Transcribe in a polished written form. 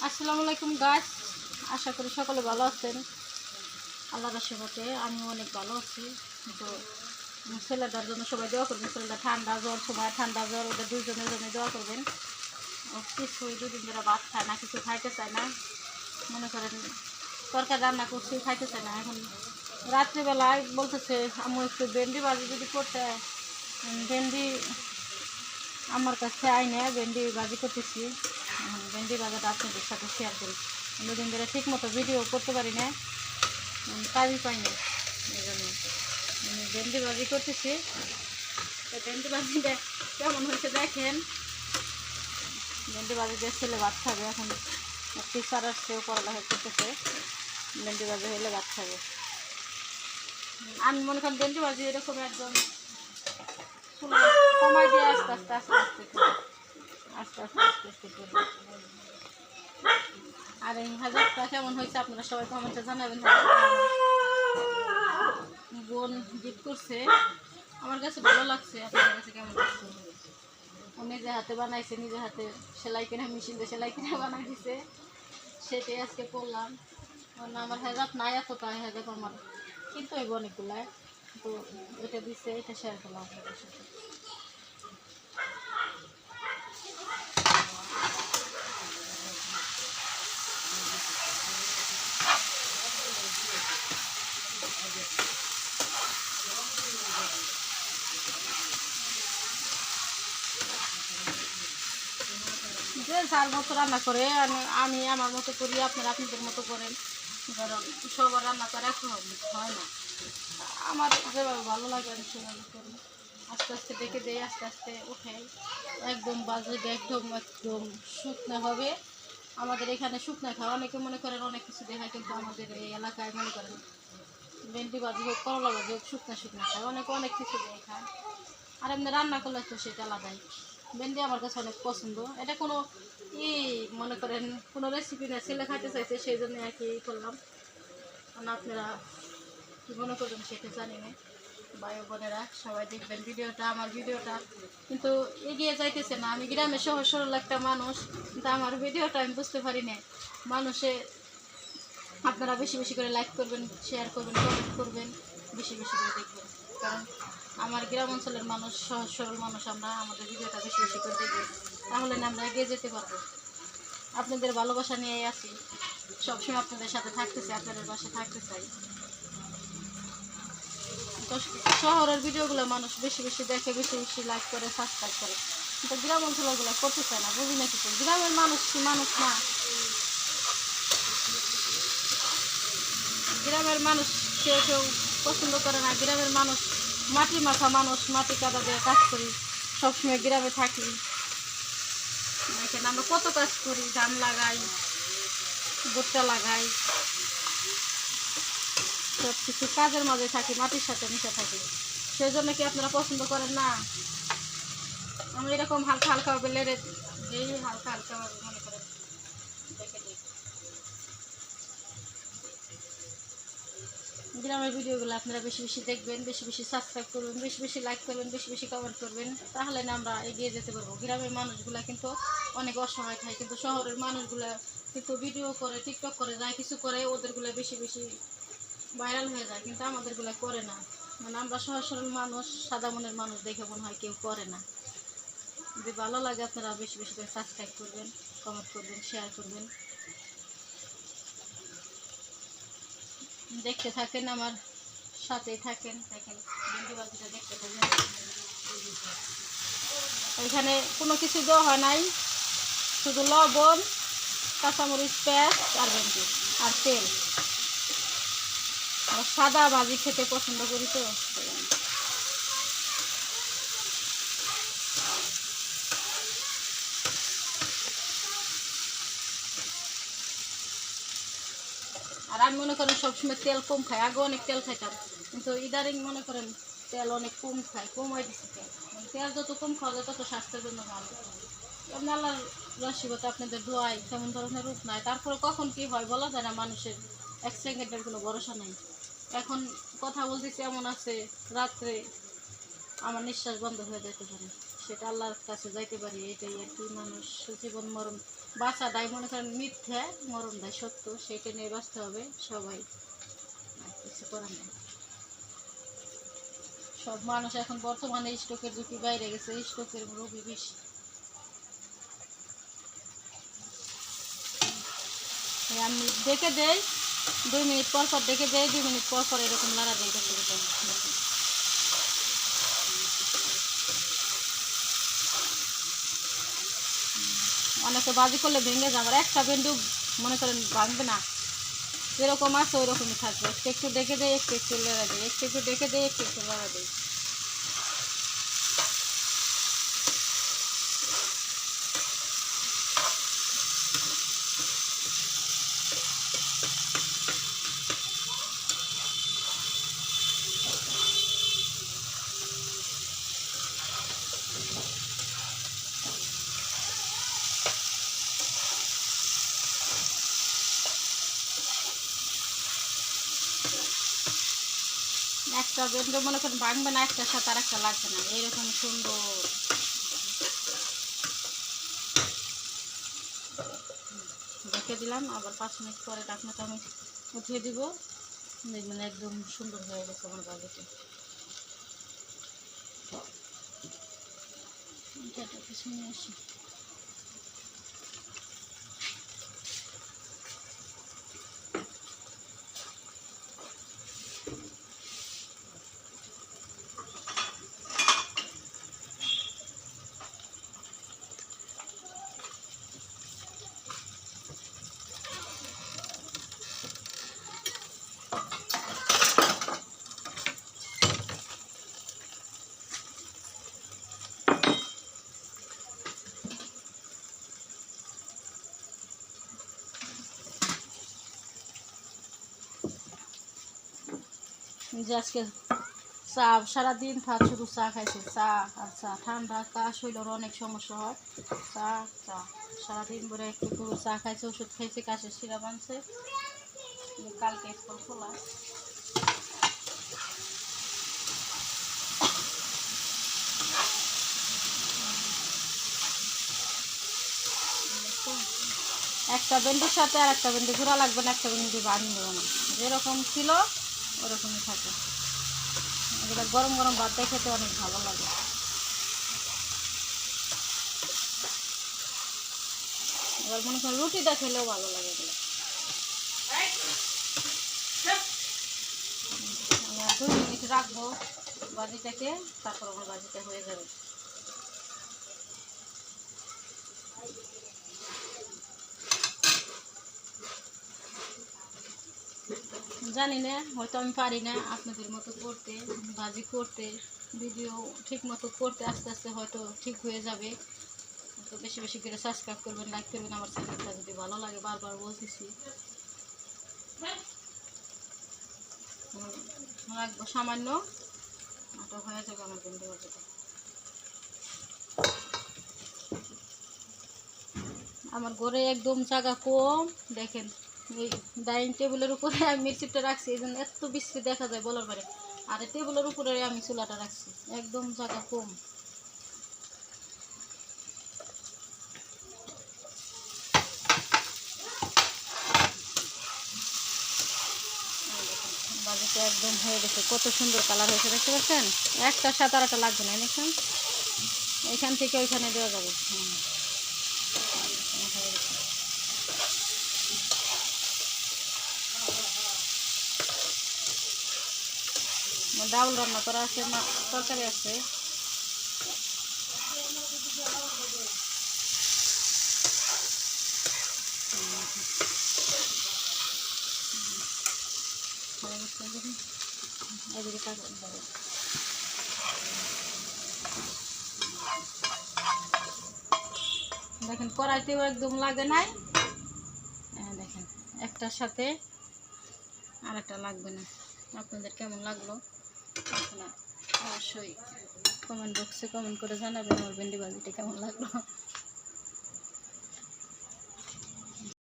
আসসালামু আলাইকুম গাইস, আশা করি সকলে ভালো আছেন। আল্লাহর আশীর্বাদে আমি অনেক ভালো আছি। তো ছেলেটার জন্য সবাই দোয়া করবেন। ছেলেটা ঠান্ডা জ্বর, সময় ঠান্ডা জ্বর, ওদের দুজনের জন্য দোয়া করবেন। ও কিছুই দুদিন ধরে ভাত খায় না, কিছু খাইতে চায় না। মনে করেন তরকারি রান্না করছি, খাইতে চায় না। এখন রাত্রিবেলায় বলতেছে আমি একটু ভেন্ডি ভাজি যদি করতে, ভেন্ডি আমার কাছে আইনে ভেন্ডি ভাজি করতেছি। ভেন্ডি ভাজাটা আপনাদের সাথে শেয়ার করি। দুদিন ধরে ঠিক মতো ভিডিও করতে পারি না, কাজই পাই না। এই জন্য ভেন্ডি ভাজি করতেছি। তো ভেন্ডি ভাজিটা কেমন হয়েছে দেখেন। ভেন্ডি ভাজি দিয়ে ছেলে ভাত খাবে। এখন টিচার আসছেও পড়ালেখা করতেছে। ভেন্ডি ভাজি হলে ভাত খাবে। আমি মনে করেন ভেন্ডি ভাজি এরকম একদম কমাই দিয়ে আস্তে আস্তে আস্তে আস্তে আস্তে আস্তে আস্তে আস্তে করি। আর এই হাজারটা কেমন হয়েছে আপনারা সবাই কমেন্টে জানাবেন। বোন গিফট করছে, আমার কাছে ভালো লাগছে। আপনার কাছে কেমন লাগছে? ও নিজে হাতে বানাইছে, নিজে হাতে সেলাই কিনে, মেশিন দিয়ে সেলাই কিনে বানাই দিছে। সেটাই আজকে করলাম। কারণ আমার হেজাব নাই এতটা, হেজাব আমার কিন্তু হইব অনেকগুলায়। তো এটা দিচ্ছে, এটা শেয়ার করলাম আপনাদের সাথে। যে যার মতো রান্না করে, আমি আমার মতো করি, আপনারা আপনাদের মতো করেন। কারণ সবার রান্না তো আর এক হয় না। আমার যেভাবে ভালো লাগে আমি সেভাবে করি। আস্তে আস্তে ডেকে দেয়, আস্তে আস্তে উঠে একদম বাজে একদম একদম শুকনো হবে। আমাদের এখানে শুকনো খাওয়া অনেকে মনে করেন অনেক কিছু দেখায়, কিন্তু আমাদের এই এলাকায় মনে করেন ভেন্ডি ভাজি হোক, করলা ভাজি হোক, শুকনো শুকনো খায়। অনেকে অনেক কিছু দিয়ে খায়। আর এমনি রান্না করলে তো সেটা আলাদাই। ভেন্ডি আমার কাছে অনেক পছন্দ। এটা কোনো মনে করেন কোনো রেসিপি না, ছেলে খাইতে চাইছে সেই জন্য আর কি করলাম। কারণ আপনারা কী মনে করবেন সেটা জানি না। ভাই বোনেরা সবাই দেখবেন ভিডিওটা। আমার ভিডিওটা কিন্তু এগিয়ে যাইতেছে না। আমি গ্রামে সহজ সরল একটা মানুষ, কিন্তু আমার ভিডিওটা আমি বুঝতে পারি না। মানুষে আপনারা বেশি বেশি করে লাইক করবেন, শেয়ার করবেন, কমেন্ট করবেন, বেশি বেশি করে দেখবেন। কারণ আমার গ্রাম অঞ্চলের মানুষ সহজ সরল মানুষ, আমরা আমাদের ভিডিওটা বেশি বেশি করে দেখবেন। তাহলে না আমরা এগিয়ে যেতে পারবো। আপনাদের ভালোবাসা নিয়ে আছি, সবসময় আপনাদের সাথে থাকতেছি, আপনাদের পাশে থাকতে চাই। তো শহরের ভিডিওগুলো মানুষ বেশি বেশি দেখে, বেশি বেশি লাইক করে, সাবস্ক্রাইব করে, কিন্তু গ্রাম অঞ্চলগুলো করতে চায় না। বুঝি না কিছু। গ্রামের মানুষ কি মানুষ না? গ্রামের মানুষ কেউ কেউ পছন্দ করে না। গ্রামের মানুষ মাটি মাখা মানুষ, মাটি কাদা দিয়ে কাজ করি, সবসময় গ্রামে থাকি। দেখেন আমরা কত কাজ করি, ধান লাগাই, ভুট্টা লাগাই, সব কিছু কাজের মাঝে থাকি, মাটির সাথে মিশে থাকি। সেই জন্য কি আপনারা পছন্দ করেন না? আমি এরকম হালকা হালকা বেলে যেই হালকা হালকা মনে করেন দেখে দিই। গ্রামের ভিডিওগুলো আপনারা বেশি বেশি দেখবেন, বেশি বেশি সাবস্ক্রাইব করবেন, বেশি বেশি লাইক করবেন, বেশি বেশি কমেন্ট করবেন। তাহলে না আমরা এগিয়ে যেতে পারবো। গ্রামের মানুষগুলো কিন্তু অনেক অসহায় থাকে, কিন্তু শহরের মানুষগুলো কিন্তু ভিডিও করে, টিকটক করে, যায় কিছু করে, ওদেরগুলো বেশি বেশি ভাইরাল হয়ে যায়, কিন্তু আমাদেরগুলো করে না। মানে আমরা সহজ সরল মানুষ, সাদা মনের মানুষ দেখে মনে হয় কেউ করে না। যদি ভালো লাগে আপনারা বেশি বেশি করে সাবস্ক্রাইব করবেন, কমেন্ট করবেন, শেয়ার করবেন। দেখতে থাকেন, আমার সাথেই থাকেন। দেখেন ভেন্ডি ভাজিটা দেখতে থাকেন। এখানে কোনো কিছু দেওয়া হয় নাই, শুধু লবণ, কাঁচামরিচ, পেঁয়াজ আর ভেন্ডি আর তেল। আমরা সাদা ভাজি খেতে পছন্দ করি তো। আর আমি মনে করেন সবসময় তেল কম খাই। আগে অনেক তেল খাইতাম, কিন্তু ইদারিং মনে করেন তেল অনেক কম খাই, কমাই দিচ্ছি তেল। তেল যত কম খাওয়া যায় তত স্বাস্থ্যের জন্য ভালো। এমনি আল্লাহর রসিবতে আপনাদের দোয়াই তেমন ধরনের রূপ নাই। তারপরে কখন কি হয় বলা যায় না, মানুষের এক সেকেন্ডের কোনো ভরসা নেই। এখন কথা বলতেছি এমন আছে, রাত্রে আমার নিঃশ্বাস বন্ধ হয়ে যেতে পারে, সেটা আল্লাহর কাছে যাইতে পারি। এটাই আর কি, মানুষ জীবন মরণ বাঁচাটাই মনে করেন মিথ্যে, মরণটাই সত্য, সেটা নিয়ে বাঁচতে হবে সবাই, আর কিছু করার নেই। সব মানুষ এখন বর্তমানে স্ট্রোকের ঝুঁকি বাইরে গেছে, স্ট্রোকের রোগী বেশি। আমি ডেকে দেই 2 মিনিট পর পর, ডেকে দেয় 2 মিনিট পর পর এরকম লাড়া দেয়। অনেকে বাজি করলে ভেঙে যায়, আমার একটা বিন্দু মনে করেন ভাঙবে না, যেরকম আছে ওই রকমই থাকবে। একটু একটু ডেকে দেয়, একটু একটু লড়া দেয়, একটু একটু ডেকে দেয়, একটু একটু লড়া দেয়। একটা বেন্ড মনে করেন ভাঙবে না, একটার সাথে আর একটা লাগবে না, এইরকম সুন্দর। রেখে দিলাম, আবার 5 মিনিট পরে ঢাকনাটা আমি উঠিয়ে দিব, দেখবেন একদম সুন্দর হয়ে গেছে আমার বাজিটা। এটা কিছু নিয়ে আসি। যে আজকে চা সারাদিন থাক শুধু চা খাইছে, চা আর চা, ঠান্ডা কাশ হইলে অনেক সমস্যা হয়। চা চা সারাদিন ভরে একটু পুরো চা খাইছে, ওষুধ খাইছে, কাশের সিরাপ আনছে, কালকে স্কুল খোলা। একটা বেন্ডের সাথে আর একটা বেন্ডে ঘোরা লাগবে না, একটা বেন্ডে ভাঙবে না, যেরকম ছিল ওরকমই থাকে। এগুলো গরম গরম ভাত দিয়ে খেতে অনেক ভালো লাগে। এবার মনে করেন রুটিটা খেলেও ভালো লাগে এগুলো। আমি 2 মিনিট রাখবো বাজিটাকে, তারপর আমার বাজিটা হয়ে যাবে। জানি না, হয়তো আমি পারি না আপনাদের মতো করতে, বাজি করতে, ভিডিও ঠিক মতো করতে, আস্তে আস্তে হয়তো ঠিক হয়ে যাবে। তো বেশি বেশি করে সাবস্ক্রাইব করবেন, লাইক করবেন আমার চ্যানেলটা যদি ভালো লাগে, বারবার বলতেছি। রাখবো সামান্য, ওটা হয়ে যাবে আমার ভেন্ডি ভাজিটা। আমার ঘরে একদম জায়গা কম, দেখেন এই ডাইনিং টেবিলের উপরে আমি মিক্সিটা রাখছি, এই জন্য এত বিশ্রী দেখা যায় বলার বাইরে। আর এই টেবিলের উপরে আমি চুলাটা রাখছি, একদম জায়গা কম। বাজিটা একদম হয়ে গেছে, কত সুন্দর কালার হয়েছে দেখতে পাচ্ছেন। একটা সাত আর একটা লাগবে না, দেখুন এখান থেকে ওইখানে দেওয়া যাবে। ডাউল রান্না করা আছে, তরকারি আছে। দেখেন কড়াইতেও একদম লাগে নাই, দেখেন একটার সাথে আর একটা লাগবে না। আপনাদের কেমন লাগলো আপনারা অবশ্যই কমেন্ট বক্সে কমেন্ট করে জানাবেন আমার ভেন্ডি ভাজিটা কেমন লাগলো।